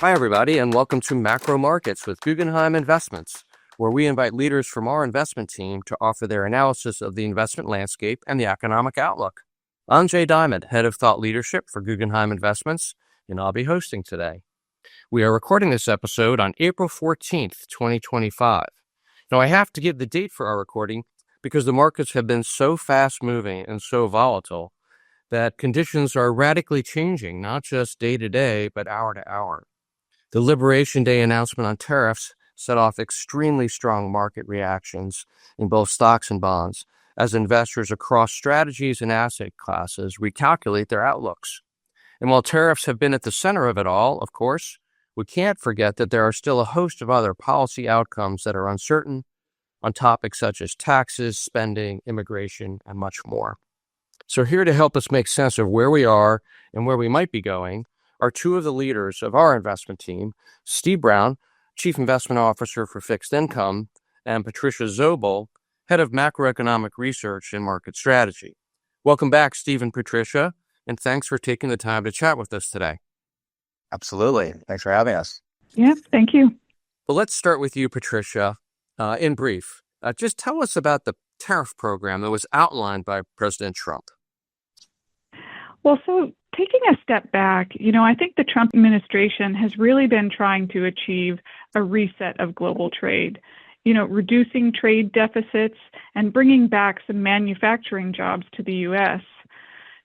Hi, everybody, and welcome to Macro Markets with Guggenheim Investments, where we invite leaders from our investment team to offer their analysis of the investment landscape and the economic outlook. I'm Jay Diamond, Head of Thought Leadership for Guggenheim Investments, and I'll be hosting today. We are recording this episode on April 14th, 2025. Now, I have to give the date for our recording because the markets have been so fast-moving and so volatile that conditions are radically changing, not just day to day, but hour to hour. The Liberation Day announcement on tariffs set off extremely strong market reactions in both stocks and bonds as investors across strategies and asset classes recalculate their outlooks. And while tariffs have been at the center of it all, of course, we can't forget that there are still a host of other policy outcomes that are uncertain on topics such as taxes, spending, immigration, and much more. So here to help us make sense of where we are and where we might be going are two of the leaders of our investment team, Steve Brown, Chief Investment Officer for Fixed Income, and Patricia Zobel, Head of Macroeconomic Research and Market Strategy. Welcome back, Steve and Patricia, and thanks for taking the time to chat with us today. Absolutely. Thanks for having us. Yeah, thank you. Well, let's start with you, Patricia. In brief, just tell us about the tariff program that was outlined by President Trump. Well, so taking a step back, I think the Trump administration has really been trying to achieve a reset of global trade, reducing trade deficits and bringing back some manufacturing jobs to the U.S.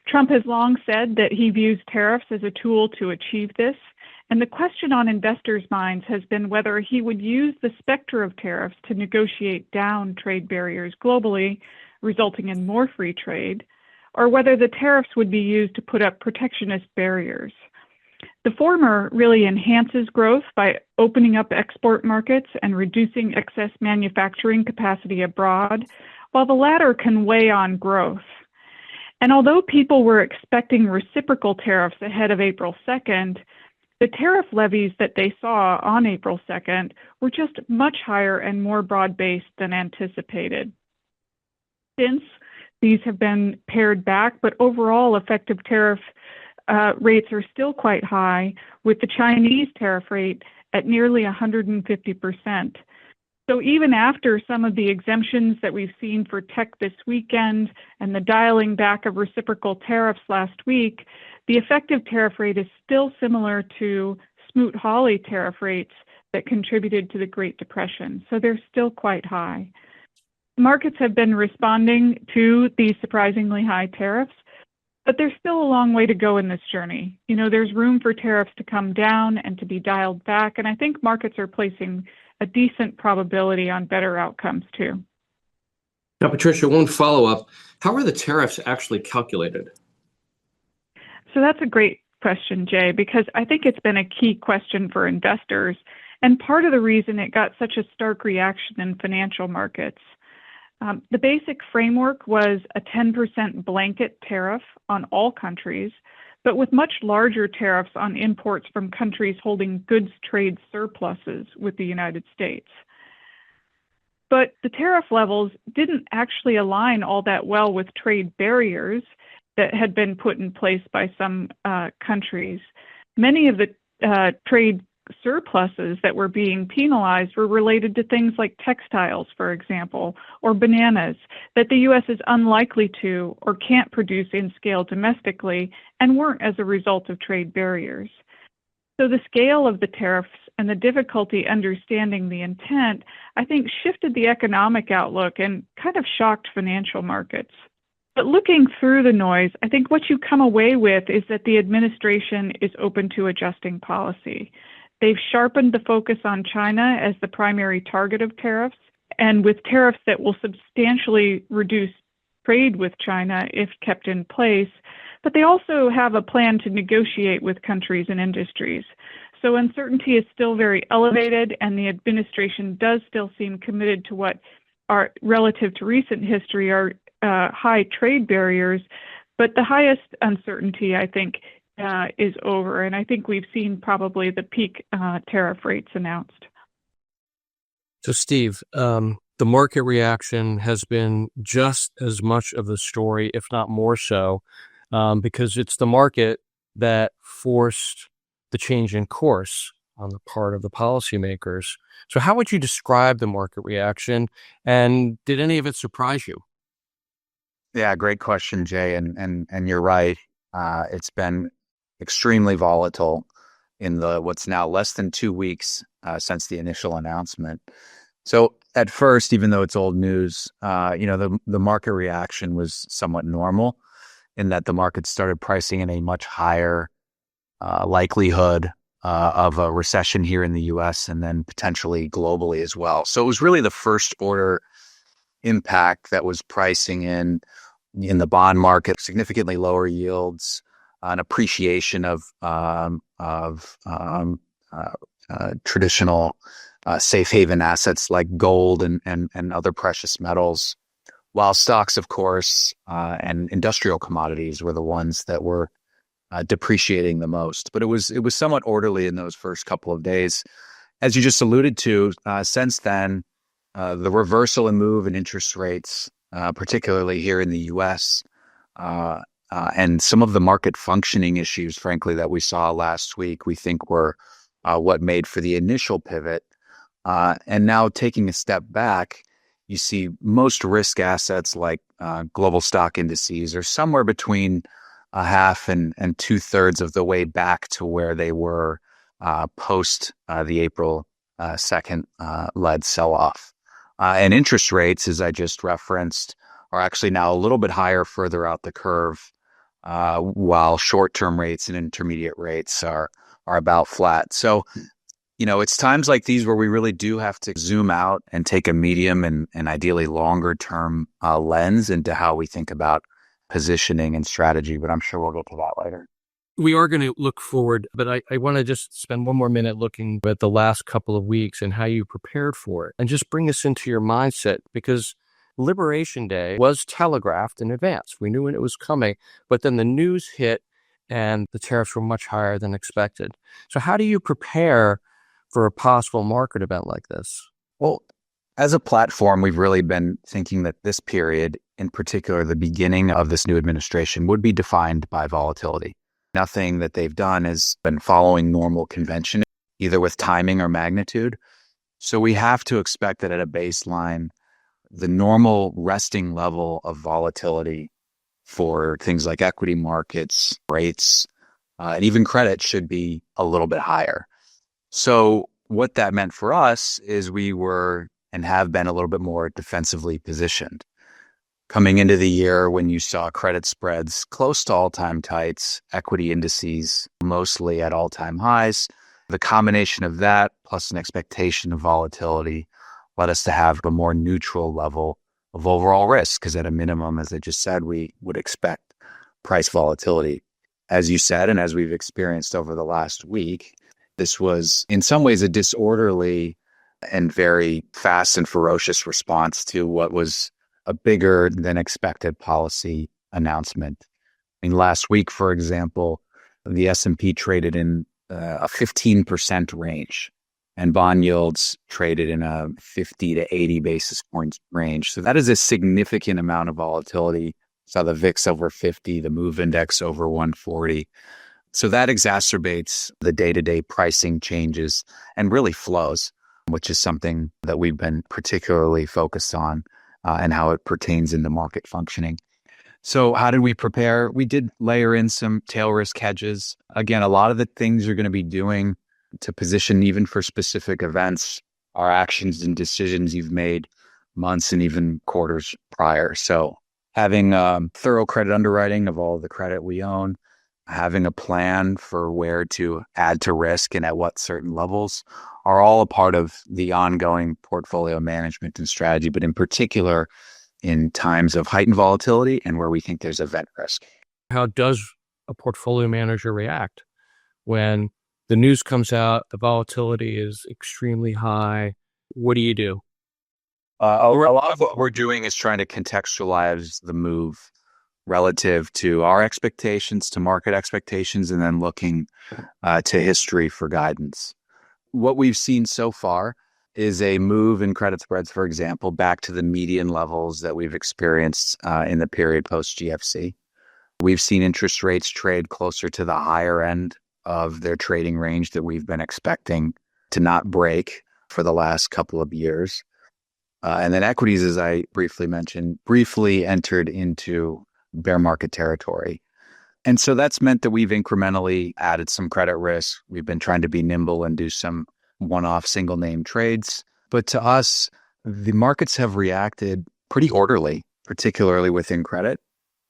Trump has long said that he views tariffs as a tool to achieve this, and the question on investors' minds has been whether he would use the specter of tariffs to negotiate down trade barriers globally, resulting in more free trade, or whether the tariffs would be used to put up protectionist barriers. The former really enhances growth by opening up export markets and reducing excess manufacturing capacity abroad, while the latter can weigh on growth. And although people were expecting reciprocal tariffs ahead of April 2nd, the tariff levies that they saw on April 2nd were just much higher and more broad-based than anticipated. Since these have been pared back, but overall effective tariff rates are still quite high, with the Chinese tariff rate at nearly 150%. So even after some of the exemptions that we've seen for tech this weekend and the dialing back of reciprocal tariffs last week, the effective tariff rate is still similar to Smoot-Hawley tariff rates that contributed to the Great Depression. So they're still quite high. Markets have been responding to these surprisingly high tariffs, but there's still a long way to go in this journey. There's room for tariffs to come down and to be dialed back, and I think markets are placing a decent probability on better outcomes too. Now, Patricia, one follow-up. How are the tariffs actually calculated? So that's a great question, Jay, because I think it's been a key question for investors, and part of the reason it got such a stark reaction in financial markets. The basic framework was a 10% blanket tariff on all countries, but with much larger tariffs on imports from countries holding goods trade surpluses with the United States. But the tariff levels didn't actually align all that well with trade barriers that had been put in place by some countries. Many of the trade surpluses that were being penalized were related to things like textiles, for example, or bananas that the U.S. is unlikely to or can't produce in scale domestically and weren't as a result of trade barriers. So the scale of the tariffs and the difficulty understanding the intent, I think, shifted the economic outlook and kind of shocked financial markets. But looking through the noise, I think what you come away with is that the administration is open to adjusting policy. They've sharpened the focus on China as the primary target of tariffs, and with tariffs that will substantially reduce trade with China if kept in place, but they also have a plan to negotiate with countries and industries. So uncertainty is still very elevated, and the administration does still seem committed to what are, relative to recent history, are high trade barriers, but the highest uncertainty, I think, is over, and I think we've seen probably the peak tariff rates announced. So, Steve, the market reaction has been just as much of the story, if not more so, because it's the market that forced the change in course on the part of the policymakers. So how would you describe the market reaction, and did any of it surprise you? Yeah, great question, Jay. And you're right. It's been extremely volatile in the what's now less than 2 weeks since the initial announcement. So at first, even though it's old news, the market reaction was somewhat normal in that the market started pricing in a much higher likelihood of a recession here in the U.S. and then potentially globally as well. So it was really the first order impact that was pricing in the bond market, significantly lower yields, an appreciation of traditional safe haven assets like gold and other precious metals, while stocks, of course, and industrial commodities were the ones that were depreciating the most. But it was somewhat orderly in those first couple of days. As you just alluded to, since then, the reversal and move in interest rates, particularly here in the U.S., and some of the market functioning issues, frankly, that we saw last week, we think were what made for the initial pivot. And now taking a step back, you see most risk assets like global stock indices are somewhere between a half and 2/3 of the way back to where they were post the April 2nd led sell-off. And interest rates, as I just referenced, are actually now a little bit higher further out the curve, while short-term rates and intermediate rates are about flat. So, it's times like these where we really do have to zoom out and take a medium and ideally longer-term lens into how we think about positioning and strategy. But I'm sure we'll get to that later. We are going to look forward, but I want to just spend one more minute looking at the last couple of weeks and how you prepared for it, and just bring us into your mindset, because Liberation Day was telegraphed in advance. We knew when it was coming, but then the news hit and the tariffs were much higher than expected. So how do you prepare for a possible market event like this? Well, as a platform, we've really been thinking that this period, in particular, the beginning of this new administration, would be defined by volatility. Nothing that they've done has been following normal convention, either with timing or magnitude. So we have to expect that at a baseline, the normal resting level of volatility for things like equity markets, rates, and even credit should be a little bit higher. So what that meant for us is we were and have been a little bit more defensively positioned. Coming into the year when you saw credit spreads close to all-time tights, equity indices mostly at all-time highs, the combination of that plus an expectation of volatility led us to have a more neutral level of overall risk, because at a minimum, as I just said, we would expect price volatility. As you said, and as we've experienced over the last week, this was in some ways a disorderly and very fast and ferocious response to what was a bigger than expected policy announcement. I mean, last week, for example, the S&P traded in a 15% range, and bond yields traded in a 50 to 80 basis points range. So that is a significant amount of volatility. Saw the VIX over 50, the MOVE index over 140. So that exacerbates the day-to-day pricing changes and really flows, which is something that we've been particularly focused on. And how it pertains in the market functioning. So how did we prepare? We did layer in some tail risk hedges. Again, a lot of the things you're going to be doing to position even for specific events are actions and decisions you've made months and even quarters prior. So having thorough credit underwriting of all of the credit we own, having a plan for where to add to risk and at what certain levels are all a part of the ongoing portfolio management and strategy, but in particular in times of heightened volatility and where we think there's event risk. How does a portfolio manager react when the news comes out, the volatility is extremely high? What do you do? A lot of what we're doing is trying to contextualize the move relative to our expectations, to market expectations, and then looking to history for guidance. What we've seen so far is a move in credit spreads, for example, back to the median levels that we've experienced in the period post-GFC. We've seen interest rates trade closer to the higher end of their trading range that we've been expecting to not break for the last couple of years. And then equities, as I briefly mentioned, briefly entered into bear market territory. And so that's meant that we've incrementally added some credit risk. We've been trying to be nimble and do some one-off single name trades. But to us, the markets have reacted pretty orderly, particularly within credit.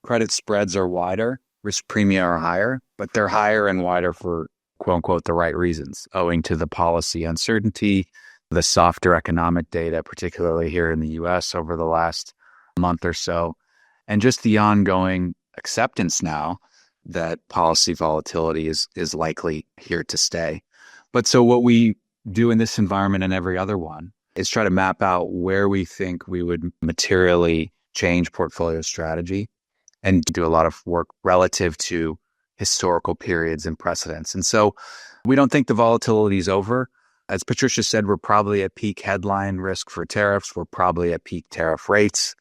Credit spreads are wider, risk premia are higher, but they're higher and wider for quote unquote the right reasons, owing to the policy uncertainty, the softer economic data, particularly here in the US over the last month or so, and just the ongoing acceptance now that policy volatility is likely here to stay. But so what we do in this environment and every other one is try to map out where we think we would materially change portfolio strategy and do a lot of work relative to historical periods and precedents. And so we don't think the volatility is over. As Patricia said, we're probably at peak headline risk for tariffs. We're probably at peak tariff rates.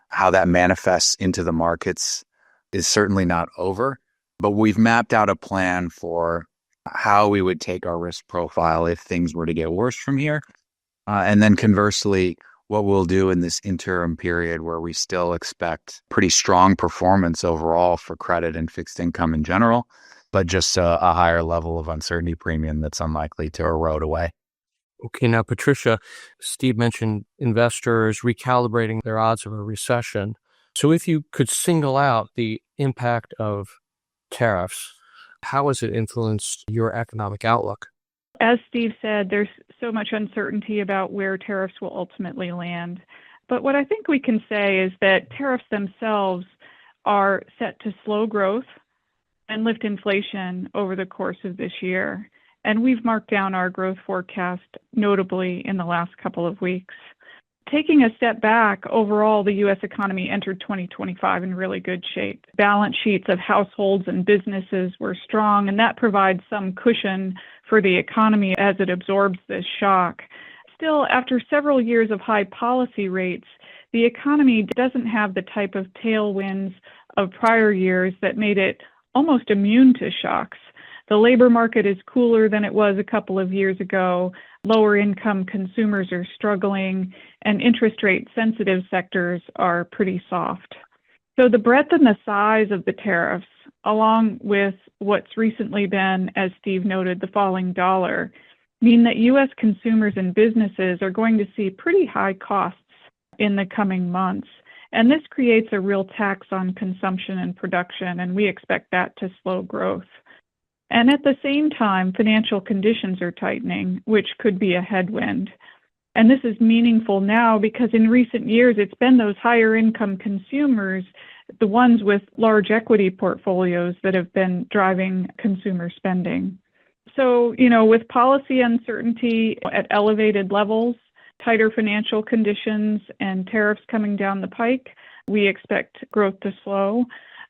How that manifests into the markets is certainly not over, but we've mapped out a plan for how we would take our risk profile if things were to get worse from here. And then conversely, what we'll do in this interim period where we still expect pretty strong performance overall for credit and fixed income in general, but just a higher level of uncertainty premium that's unlikely to erode away. Okay, now, Patricia, Steve mentioned investors recalibrating their odds of a recession. So if you could single out the impact of tariffs, how has it influenced your economic outlook? As Steve said, there's so much uncertainty about where tariffs will ultimately land. But what I think we can say is that tariffs themselves are set to slow growth and lift inflation over the course of this year. And we've marked down our growth forecast notably in the last couple of weeks. Taking a step back, overall, the U.S. economy entered 2025 in really good shape. Balance sheets of households and businesses were strong, and that provides some cushion for the economy as it absorbs this shock. Still, after several years of high policy rates, the economy doesn't have the type of tailwinds of prior years that made it almost immune to shocks. The labor market is cooler than it was a couple of years ago. Lower income consumers are struggling, and interest rate sensitive sectors are pretty soft. So the breadth and the size of the tariffs, along with what's recently been, as Steve noted, the falling dollar, mean that U.S. consumers and businesses are going to see pretty high costs in the coming months. And this creates a real tax on consumption and production, and we expect that to slow growth. And at the same time, financial conditions are tightening, which could be a headwind. And this is meaningful now because in recent years, it's been those higher income consumers, the ones with large equity portfolios, that have been driving consumer spending. So, with policy uncertainty at elevated levels, tighter financial conditions, and tariffs coming down the pike, we expect growth to slow.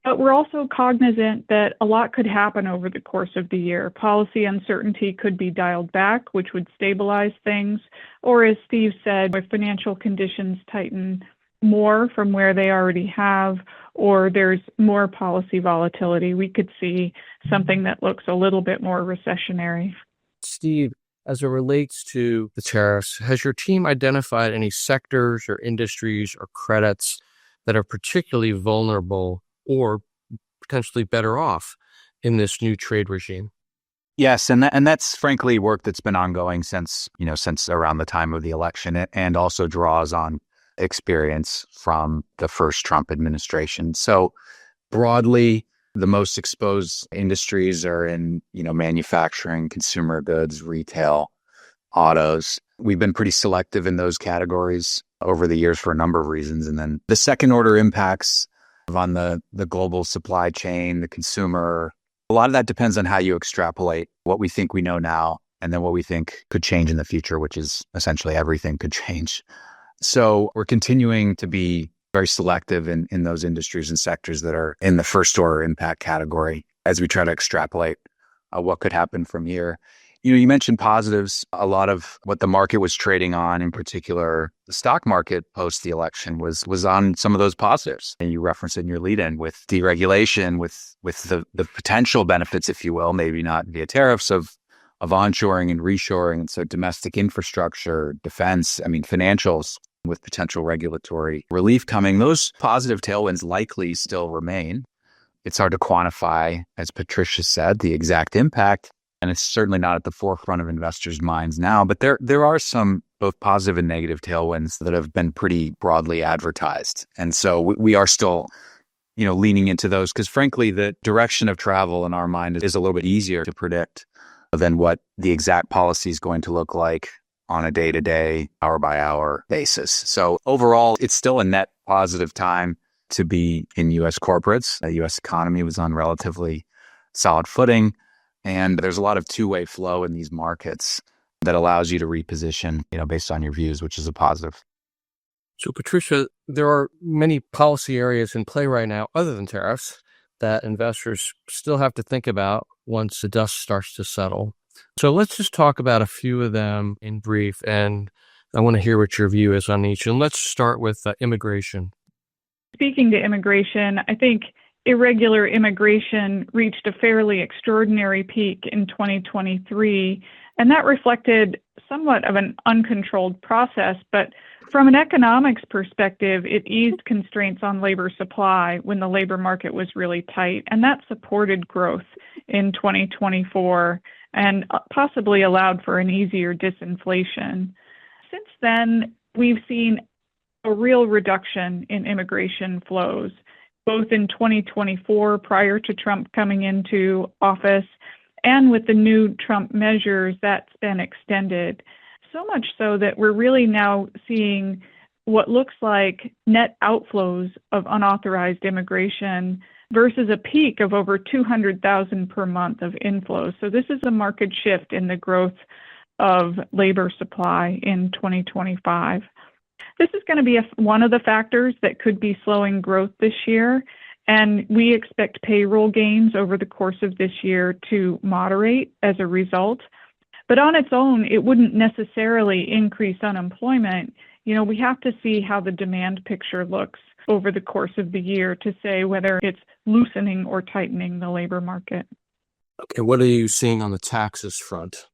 But we're also cognizant that a lot could happen over the course of the year. Policy uncertainty could be dialed back, which would stabilize things. Or as Steve said, if financial conditions tighten more from where they already have, or there's more policy volatility, we could see something that looks a little bit more recessionary. Steve, as it relates to the tariffs, has your team identified any sectors or industries or credits that are particularly vulnerable or potentially better off in this new trade regime? Yes, and that's frankly work that's been ongoing since around the time of the election, and also draws on experience from the first Trump administration. So broadly, the most exposed industries are in, manufacturing, consumer goods, retail, autos. We've been pretty selective in those categories over the years for a number of reasons. And then the second order impacts on the global supply chain, the consumer, a lot of that depends on how you extrapolate what we think we know now and then what we think could change in the future, which is essentially everything could change. So we're continuing to be very selective in those industries and sectors that are in the first order impact category as we try to extrapolate what could happen from here. You mentioned positives. A lot of what the market was trading on, in particular, the stock market post the election was on some of those positives. And you referenced it in your lead-in with deregulation, with the potential benefits, if you will, maybe not via tariffs of onshoring and reshoring. And so domestic infrastructure, defense, financials with potential regulatory relief coming, those positive tailwinds likely still remain. It's hard to quantify, as Patricia said, the exact impact. And it's certainly not at the forefront of investors' minds now, but there are some both positive and negative tailwinds that have been pretty broadly advertised. And so we are still, leaning into those because frankly, the direction of travel in our mind is a little bit easier to predict than what the exact policy is going to look like on a day-to-day, hour-by-hour basis. So overall, it's still a net positive time to be in U.S. corporates. The U.S. economy was on relatively solid footing. And there's a lot of two-way flow in these markets that allows you to reposition, based on your views, which is a positive. So, Patricia, there are many policy areas in play right now, other than tariffs, that investors still have to think about once the dust starts to settle. So let's just talk about a few of them in brief, and I want to hear what your view is on each. And let's start with immigration. Speaking to immigration, I think irregular immigration reached a fairly extraordinary peak in 2023, and that reflected somewhat of an uncontrolled process. But from an economics perspective, it eased constraints on labor supply when the labor market was really tight, and that supported growth in 2024 and possibly allowed for an easier disinflation. Since then, we've seen a real reduction in immigration flows, both in 2024 prior to Trump coming into office and with the new Trump measures that's been extended. So much so that we're really now seeing what looks like net outflows of unauthorized immigration versus a peak of over 200,000 per month of inflows. So this is a marked shift in the growth of labor supply in 2025. This is going to be one of the factors that could be slowing growth this year, and we expect payroll gains over the course of this year to moderate as a result. But on its own, it wouldn't necessarily increase unemployment. We have to see how the demand picture looks over the course of the year to say whether it's loosening or tightening the labor market. Okay, what are you seeing on the taxes front?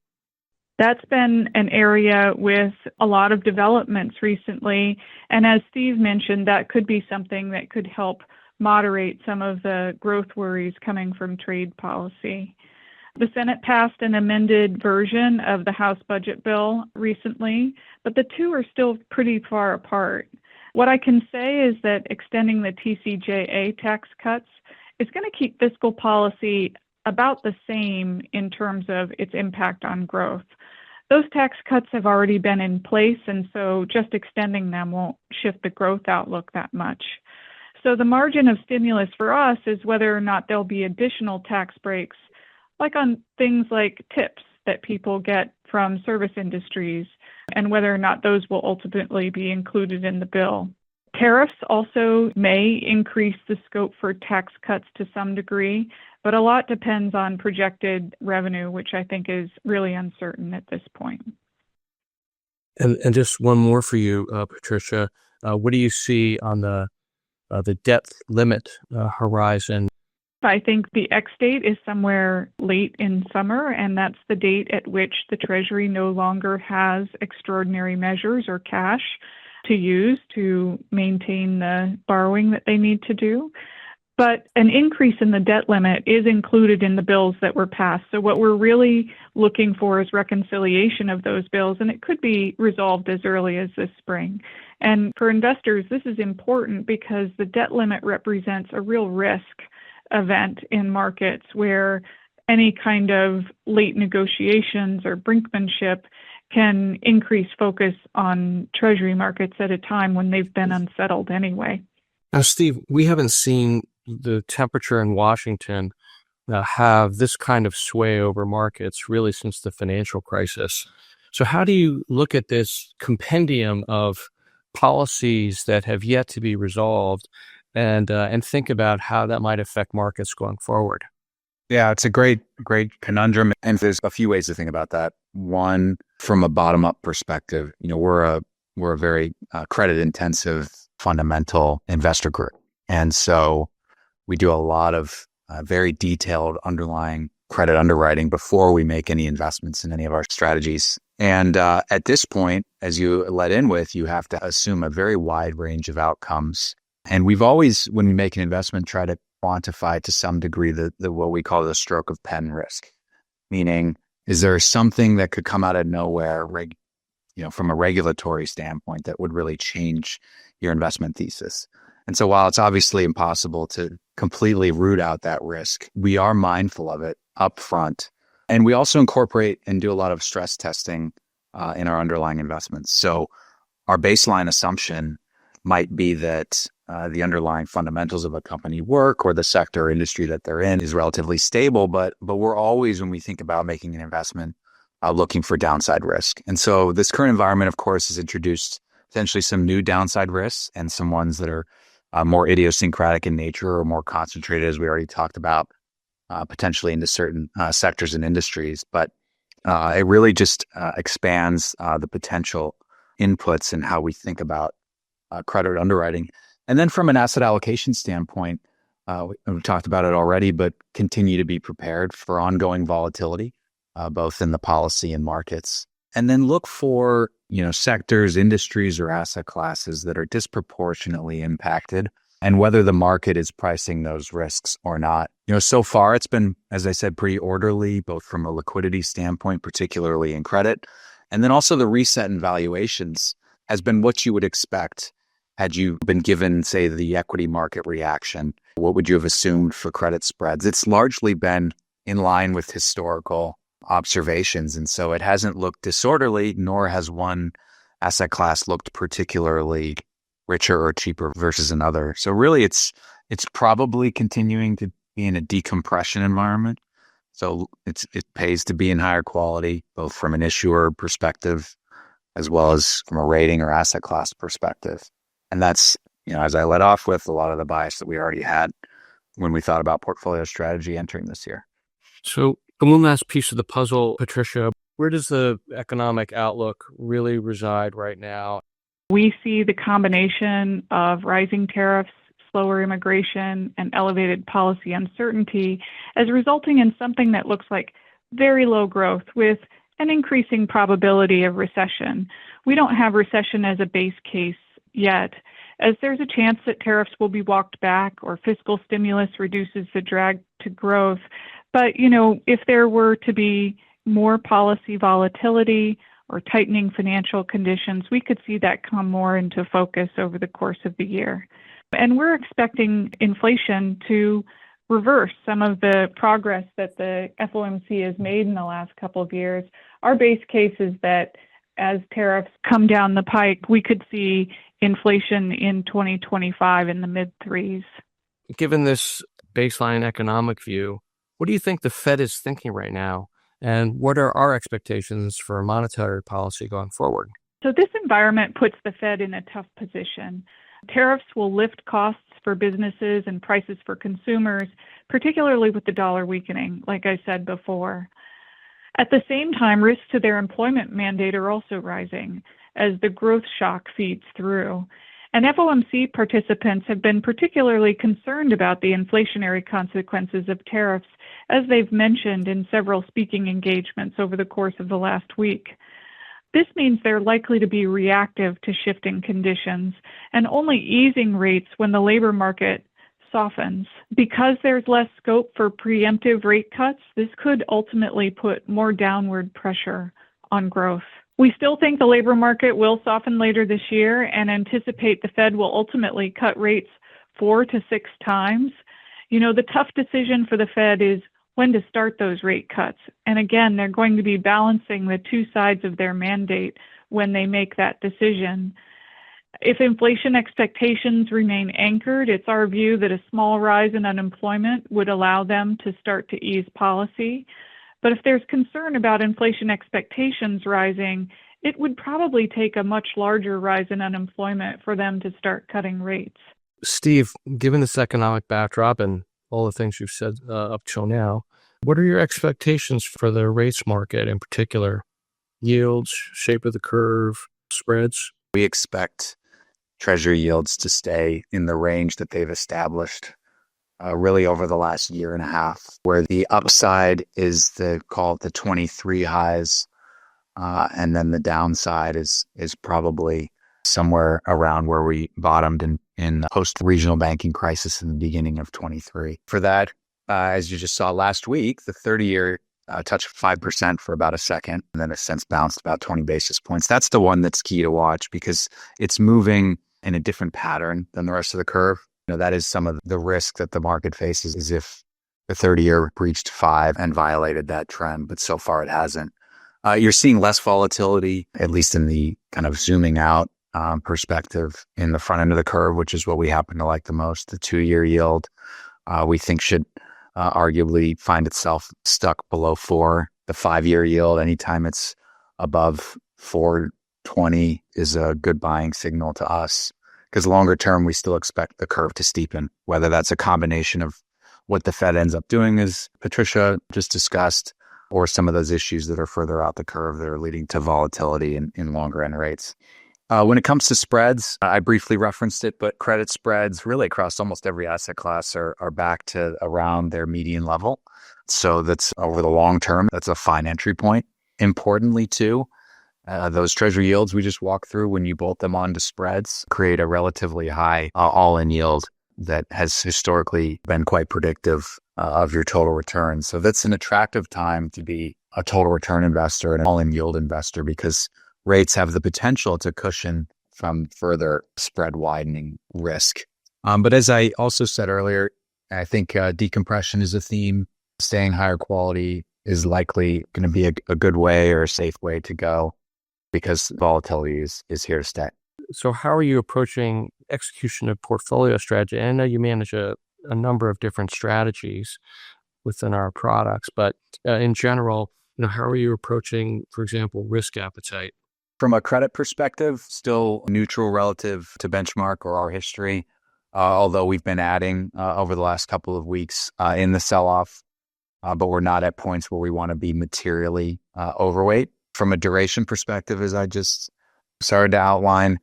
That's been an area with a lot of developments recently. And as Steve mentioned, that could be something that could help moderate some of the growth worries coming from trade policy. The Senate passed an amended version of the House budget bill recently, but the two are still pretty far apart. What I can say is that extending the TCJA tax cuts is going to keep fiscal policy about the same in terms of its impact on growth. Those tax cuts have already been in place, and so just extending them won't shift the growth outlook that much. So the margin of stimulus for us is whether or not there'll be additional tax breaks, like on things like tips that people get from service industries, and whether or not those will ultimately be included in the bill. Tariffs also may increase the scope for tax cuts to some degree, but a lot depends on projected revenue, which I think is really uncertain at this point. And just one more for you, Patricia. What do you see on the debt limit horizon? I think the X-date is somewhere late in summer, and that's the date at which the Treasury no longer has extraordinary measures or cash to use to maintain the borrowing that they need to do. But an increase in the debt limit is included in the bills that were passed. So what we're really looking for is reconciliation of those bills, and it could be resolved as early as this spring. And for investors, this is important because the debt limit represents a real risk event in markets where any kind of late negotiations or brinkmanship can increase focus on Treasury markets at a time when they've been unsettled anyway. Now, Steve, we haven't seen the temperature in Washington have this kind of sway over markets really since the financial crisis. So how do you look at this compendium of policies that have yet to be resolved and think about how that might affect markets going forward? Yeah, it's a great conundrum. And there's a few ways to think about that. One, from a bottom up perspective, we're a very credit intensive fundamental investor group. And so we do a lot of very detailed underlying credit underwriting before we make any investments in any of our strategies. And at this point, as you led in with, you have to assume a very wide range of outcomes. And we've always, when we make an investment, try to quantify to some degree the what we call the stroke of pen risk. Meaning, is there something that could come out of nowhere, from a regulatory standpoint that would really change your investment thesis? And so while it's obviously impossible to completely root out that risk, we are mindful of it upfront. And we also incorporate and do a lot of stress testing in our underlying investments. So our baseline assumption might be that the underlying fundamentals of a company work, or the sector or industry that they're in is relatively stable. But we're always, when we think about making an investment, looking for downside risk. And so this current environment, of course, has introduced potentially some new downside risks and some ones that are more idiosyncratic in nature or more concentrated, as we already talked about, potentially into certain sectors and industries. But it really just expands the potential inputs in how we think about credit underwriting. And then from an asset allocation standpoint, we've talked about it already, but continue to be prepared for ongoing volatility, both in the policy and markets. And then look for, sectors, industries, or asset classes that are disproportionately impacted, and whether the market is pricing those risks or not. So far it's been, as I said, pretty orderly, both from a liquidity standpoint, particularly in credit. And then also the reset in valuations has been what you would expect had you been given, say, the equity market reaction. What would you have assumed for credit spreads? It's largely been in line with historical observations. And so it hasn't looked disorderly, nor has one asset class looked particularly richer or cheaper versus another. So really it's probably continuing to be in a decompression environment. So it pays to be in higher quality, both from an issuer perspective as well as from a rating or asset class perspective. And that's, as I led off with, a lot of the bias that we already had when we thought about portfolio strategy entering this year. So one last piece of the puzzle, Patricia, where does the economic outlook really reside right now? We see the combination of rising tariffs, slower immigration, and elevated policy uncertainty as resulting in something that looks like very low growth with an increasing probability of recession. We don't have recession as a base case yet, as there's a chance that tariffs will be walked back or fiscal stimulus reduces the drag to growth. But, if there were to be more policy volatility or tightening financial conditions, we could see that come more into focus over the course of the year. And we're expecting inflation to reverse some of the progress that the FOMC has made in the last couple of years. Our base case is that as tariffs come down the pike, we could see inflation in 2025 in the mid-threes. Given this baseline economic view, what do you think the Fed is thinking right now? And what are our expectations for monetary policy going forward? So this environment puts the Fed in a tough position. Tariffs will lift costs for businesses and prices for consumers, particularly with the dollar weakening, like I said before. At the same time, risks to their employment mandate are also rising as the growth shock feeds through. And FOMC participants have been particularly concerned about the inflationary consequences of tariffs, as they've mentioned in several speaking engagements over the course of the last week. This means they're likely to be reactive to shifting conditions and only easing rates when the labor market softens. Because there's less scope for preemptive rate cuts, this could ultimately put more downward pressure on growth. We still think the labor market will soften later this year and anticipate the Fed will ultimately cut rates 4 to 6 times. The tough decision for the Fed is when to start those rate cuts. And again, they're going to be balancing the two sides of their mandate when they make that decision. If inflation expectations remain anchored, it's our view that a small rise in unemployment would allow them to start to ease policy. But if there's concern about inflation expectations rising, it would probably take a much larger rise in unemployment for them to start cutting rates. Steve, given this economic backdrop and all the things you've said up till now, What are your expectations for the rates market in particular? Yields, shape of the curve, spreads? We expect Treasury yields to stay in the range that they've established really over the last year and a half, where the upside is call it the 23 highs, and then the downside is probably somewhere around where we bottomed in the post-regional banking crisis in the beginning of 23. For that, as you just saw last week, the 30-year touched 5% for about a second, and then has since bounced about 20 basis points. That's the one that's key to watch because it's moving in a different pattern than the rest of the curve. That is some of the risk that the market faces is if the 30-year breached 5 and violated that trend, but so far it hasn't. You're seeing less volatility, at least in the kind of zooming out perspective in the front end of the curve, which is what we happen to like the most. The 2-year yield, we think should arguably find itself stuck below 4. The 5-year yield, anytime it's above 4.20 is a good buying signal to us. Because longer term, we still expect the curve to steepen, whether that's a combination of what the Fed ends up doing, as Patricia just discussed, or some of those issues that are further out the curve that are leading to volatility in longer end rates. When it comes to spreads, I briefly referenced it, but credit spreads really across almost every asset class are back to around their median level. So that's over the long term, that's a fine entry point. Importantly, too, those treasury yields we just walked through, when you bolt them onto spreads, create a relatively high all-in yield that has historically been quite predictive of your total return. So that's an attractive time to be a total return investor and an all-in yield investor because rates have the potential to cushion from further spread widening risk. But as I also said earlier, I think decompression is a theme. Staying higher quality is likely going to be a good way or a safe way to go, because volatility is here to stay. So how are you approaching execution of portfolio strategy? I know you manage a number of different strategies within our products, but in general, how are you approaching, for example, risk appetite? From a credit perspective, still neutral relative to benchmark or our history, although we've been adding over the last couple of weeks in the sell-off, but we're not at points where we want to be materially overweight. From a duration perspective, as I just started to outline,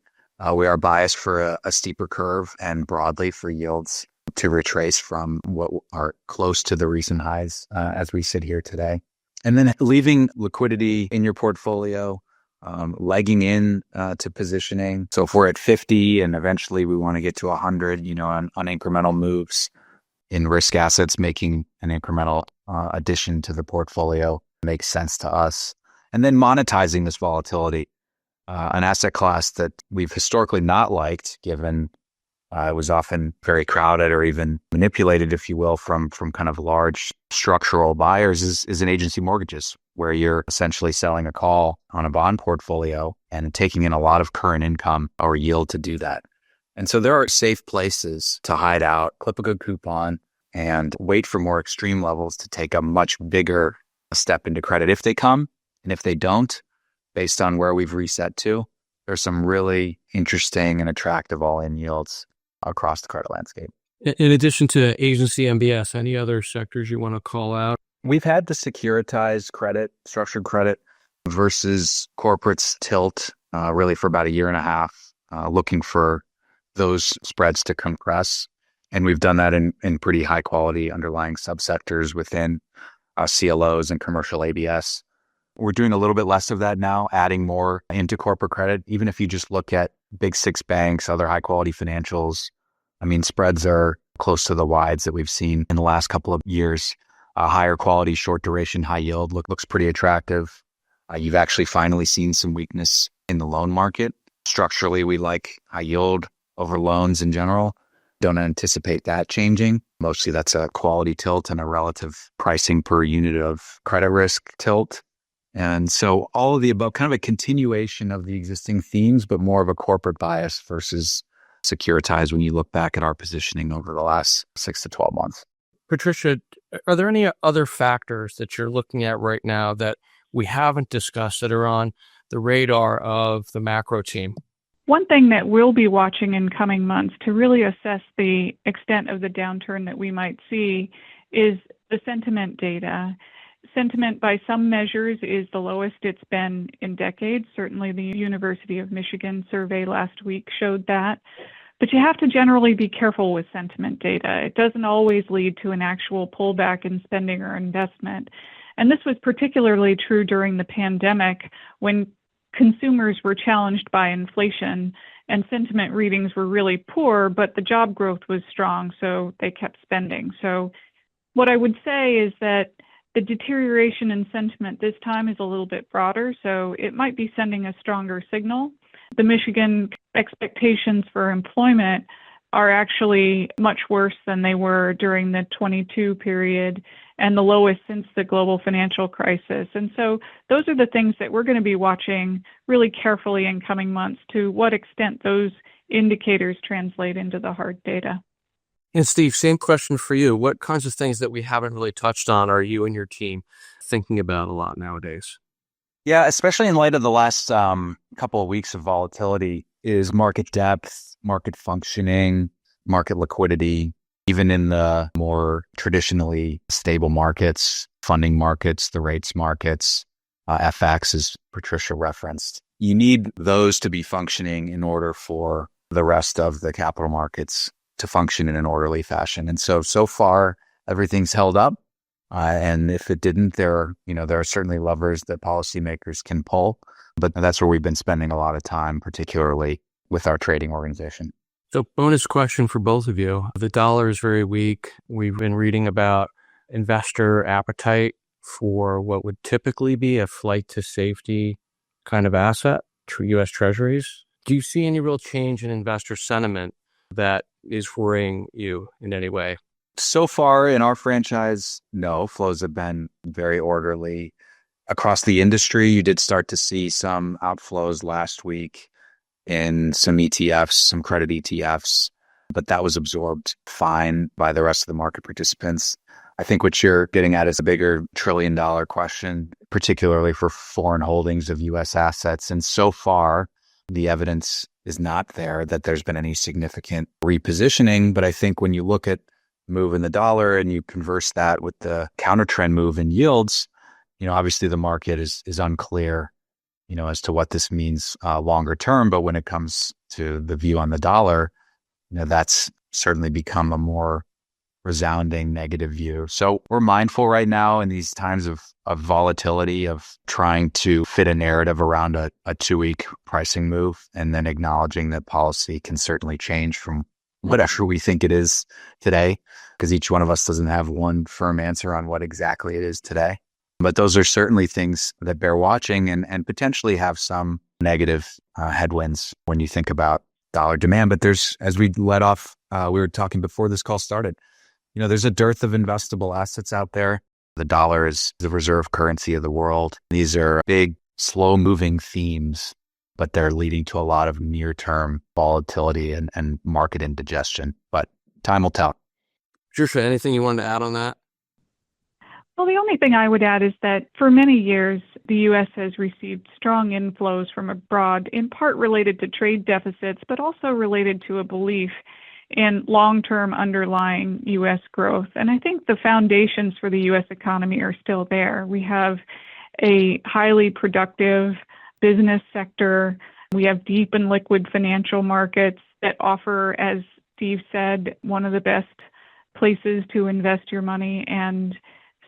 we are biased for a steeper curve and broadly for yields to retrace from what are close to the recent highs as we sit here today. And then leaving liquidity in your portfolio, legging in to positioning. So if we're at 50 and eventually we want to get to 100, on incremental moves in risk assets, making an incremental addition to the portfolio makes sense to us. And then monetizing this volatility, an asset class that we've historically not liked, given it was often very crowded or even manipulated, if you will, from kind of large structural buyers, is in agency mortgages, where you're essentially selling a call on a bond portfolio and taking in a lot of current income or yield to do that. And so there are safe places to hide out, clip a good coupon, and wait for more extreme levels to take a much bigger step into credit if they come. And if they don't, based on where we've reset to, there's some really interesting and attractive all-in yields across the credit landscape. In addition to agency MBS, any other sectors you want to call out? We've had the securitized credit, structured credit versus corporates tilt really for about a year and a half, looking for those spreads to compress. And we've done that in pretty high quality underlying subsectors within CLOs and commercial ABS. We're doing a little bit less of that now, adding more into corporate credit. Even if you just look at big 6 banks, other high quality financials, spreads are close to the wides that we've seen in the last couple of years. Higher quality, short duration, high yield looks pretty attractive. You've actually finally seen some weakness in the loan market. Structurally, we like high yield over loans in general. Don't anticipate that changing. Mostly that's a quality tilt and a relative pricing per unit of credit risk tilt. And so all of the above, kind of a continuation of the existing themes, but more of a corporate bias versus securitized when you look back at our positioning over the last 6 to 12 months. Patricia, are there any other factors that you're looking at right now that we haven't discussed that are on the radar of the macro team? One thing that we'll be watching in coming months to really assess the extent of the downturn that we might see is the sentiment data. Sentiment by some measures is the lowest it's been in decades. Certainly the University of Michigan survey last week showed that. But you have to generally be careful with sentiment data. It doesn't always lead to an actual pullback in spending or investment. And this was particularly true during the pandemic when consumers were challenged by inflation and sentiment readings were really poor, but the job growth was strong, so they kept spending. So what I would say is that the deterioration in sentiment this time is a little bit broader, so it might be sending a stronger signal. The Michigan expectations for employment are actually much worse than they were during the 22 period and the lowest since the global financial crisis. And so those are the things that we're going to be watching really carefully in coming months, to what extent those indicators translate into the hard data. And Steve, same question for you. What kinds of things that we haven't really touched on are you and your team thinking about a lot nowadays? Yeah, especially in light of the last couple of weeks of volatility, is market depth, market functioning, market liquidity, even in the more traditionally stable markets, funding markets, the rates markets, FX, as Patricia referenced. You need those to be functioning in order for the rest of the capital markets to function in an orderly fashion. And so far, everything's held up. And if it didn't, there are certainly levers that policymakers can pull, but that's where we've been spending a lot of time, particularly with our trading organization. So bonus question for both of you. The dollar is very weak. We've been reading about investor appetite for what would typically be a flight to safety kind of asset, U.S. Treasuries. Do you see any real change in investor sentiment that is worrying you in any way? So far in our franchise, no. Flows have been very orderly. Across the industry, you did start to see some outflows last week in some ETFs, some credit ETFs, but that was absorbed fine by the rest of the market participants. I think what you're getting at is a bigger trillion-dollar question, particularly for foreign holdings of U.S. assets. And so far, the evidence is not there that there's been any significant repositioning. But I think when you look at move in the dollar and you converse that with the counter trend move in yields, obviously the market is unclear, as to what this means longer term. But when it comes to the view on the dollar, that's certainly become a more resounding negative view. So we're mindful right now in these times of volatility of trying to fit a narrative around a 2-week pricing move, and then acknowledging that policy can certainly change from whatever we think it is today, because each one of us doesn't have one firm answer on what exactly it is today. But those are certainly things that bear watching and potentially have some negative headwinds when you think about dollar demand. But there's, as we let off, we were talking before this call started, there's a dearth of investable assets out there. The dollar is the reserve currency of the world. These are big, slow-moving themes, but they're leading to a lot of near-term volatility and market indigestion. But time will tell. Patricia, anything you wanted to add on that? Well, the only thing I would add is that for many years, the U.S. has received strong inflows from abroad, in part related to trade deficits, but also related to a belief in long-term underlying U.S. growth. And I think the foundations for the U.S. economy are still there. We have a highly productive business sector. We have deep and liquid financial markets that offer, as Steve said, one of the best places to invest your money. And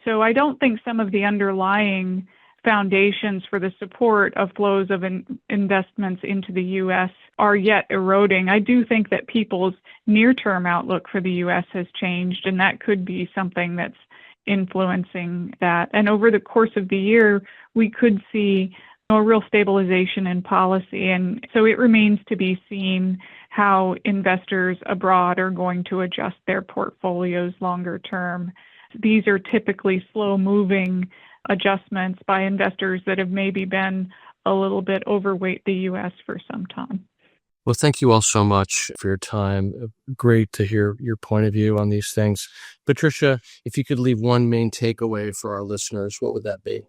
so I don't think some of the underlying foundations for the support of flows of investments into the U.S. are yet eroding. I do think that people's near-term outlook for the U.S. has changed, and that could be something that's influencing that. And over the course of the year, we could see a real stabilization in policy. And so it remains to be seen how investors abroad are going to adjust their portfolios longer term. These are typically slow-moving adjustments by investors that have maybe been a little bit overweight the U.S. for some time. Well, thank you all so much for your time. Great to hear your point of view on these things. Patricia, if you could leave one main takeaway for our listeners, what would that be?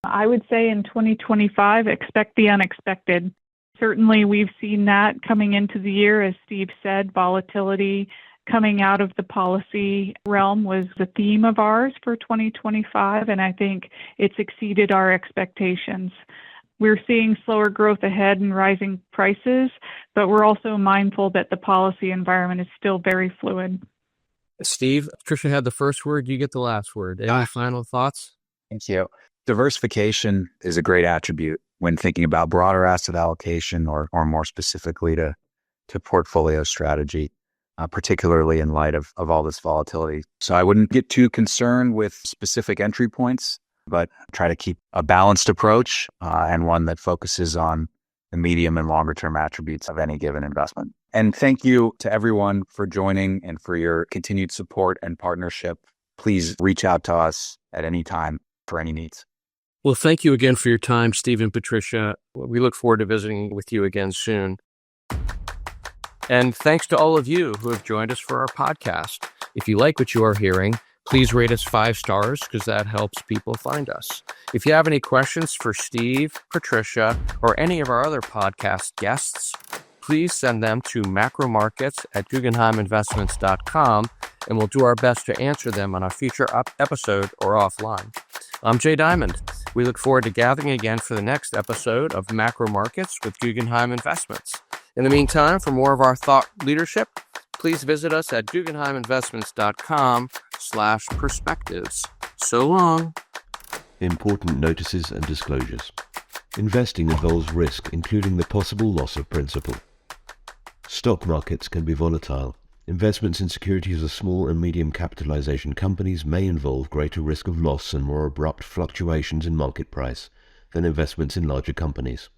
I would say in 2025, expect the unexpected. Certainly, we've seen that coming into the year. As Steve said, volatility coming out of the policy realm was the theme of ours for 2025, and I think it's exceeded our expectations. We're seeing slower growth ahead and rising prices, but we're also mindful that the policy environment is still very fluid. Steve, Patricia had the first word. You get the last word. Any final thoughts? Thank you. Diversification is a great attribute when thinking about broader asset allocation or more specifically to portfolio strategy, particularly in light of all this volatility. So I wouldn't get too concerned with specific entry points, but try to keep a balanced approach and one that focuses on the medium and longer term attributes of any given investment. And thank you to everyone for joining and for your continued support and partnership. Please reach out to us at any time for any needs. Well, thank you again for your time, Steve and Patricia. We look forward to visiting with you again soon. And thanks to all of you who have joined us for our podcast. If you like what you are hearing, please rate us 5 stars because that helps people find us. If you have any questions for Steve, Patricia, or any of our other podcast guests, please send them to macromarkets@guggenheiminvestments.com, and we'll do our best to answer them on a future episode or offline. I'm Jay Diamond. We look forward to gathering again for the next episode of Macro Markets with Guggenheim Investments. In the meantime, for more of our thought leadership, please visit us at guggenheiminvestments.com/perspectives. So long. Important notices and disclosures. Investing involves risk, including the possible loss of principal. Stock markets can be volatile. Investments in securities of small and medium capitalization companies may involve greater risk of loss and more abrupt fluctuations in market price than investments in larger companies.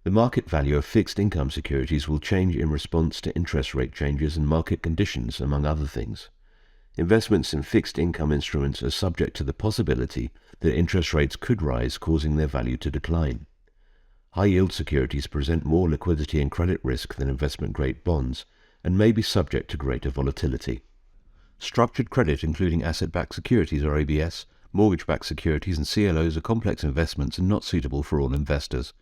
The market value of fixed income securities will change in response to interest rate changes and market conditions, among other things. Investments in fixed income instruments are subject to the possibility that interest rates could rise, causing their value to decline. High-yield securities present more liquidity and credit risk than investment-grade bonds and may be subject to greater volatility. Structured credit, including asset-backed securities or ABS, mortgage-backed securities and CLOs are complex investments and not suitable for all investors.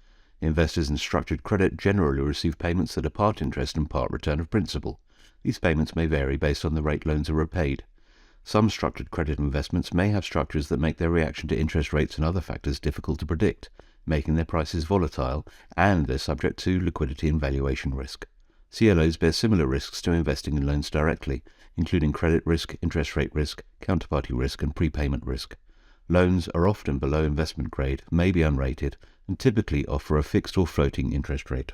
Investors in structured credit generally receive payments that are part interest and part return of principal. These payments may vary based on the rate loans are repaid. Some structured credit investments may have structures that make their reaction to interest rates and other factors difficult to predict, making their prices volatile, and they're subject to liquidity and valuation risk. CLOs bear similar risks to investing in loans directly, including credit risk, interest rate risk, counterparty risk, and prepayment risk. Loans are often below investment grade, may be unrated, and typically offer a fixed or floating interest rate.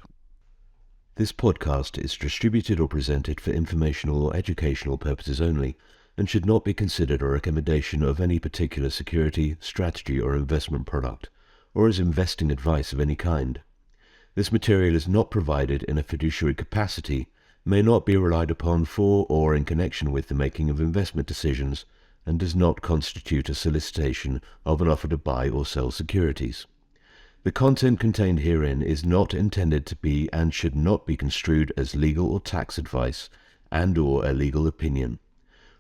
This podcast is distributed or presented for informational or educational purposes only and should not be considered a recommendation of any particular security, strategy, or investment product, or as investing advice of any kind. This material is not provided in a fiduciary capacity, may not be relied upon for or in connection with the making of investment decisions, and does not constitute a solicitation of an offer to buy or sell securities. The content contained herein is not intended to be and should not be construed as legal or tax advice and/or a legal opinion.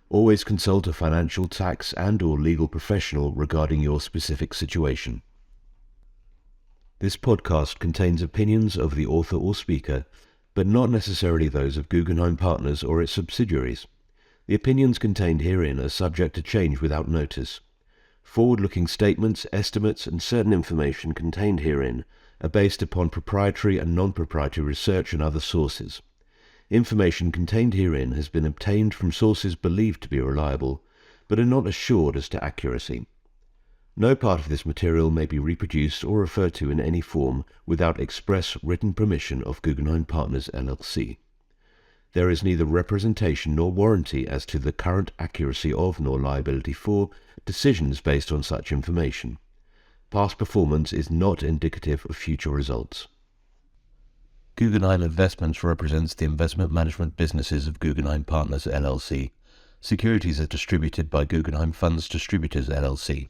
Always consult a financial, tax, and/or legal professional regarding your specific situation. This podcast contains opinions of the author or speaker, but not necessarily those of Guggenheim Partners or its subsidiaries. The opinions contained herein are subject to change without notice. Forward-looking statements, estimates, and certain information contained herein are based upon proprietary and non-proprietary research and other sources. Information contained herein has been obtained from sources believed to be reliable, but are not assured as to accuracy. No part of this material may be reproduced or referred to in any form without express written permission of Guggenheim Partners LLC. There is neither representation nor warranty as to the current accuracy of nor liability for decisions based on such information. Past performance is not indicative of future results. Guggenheim Investments represents the investment management businesses of Guggenheim Partners LLC. Securities are distributed by Guggenheim Funds Distributors LLC.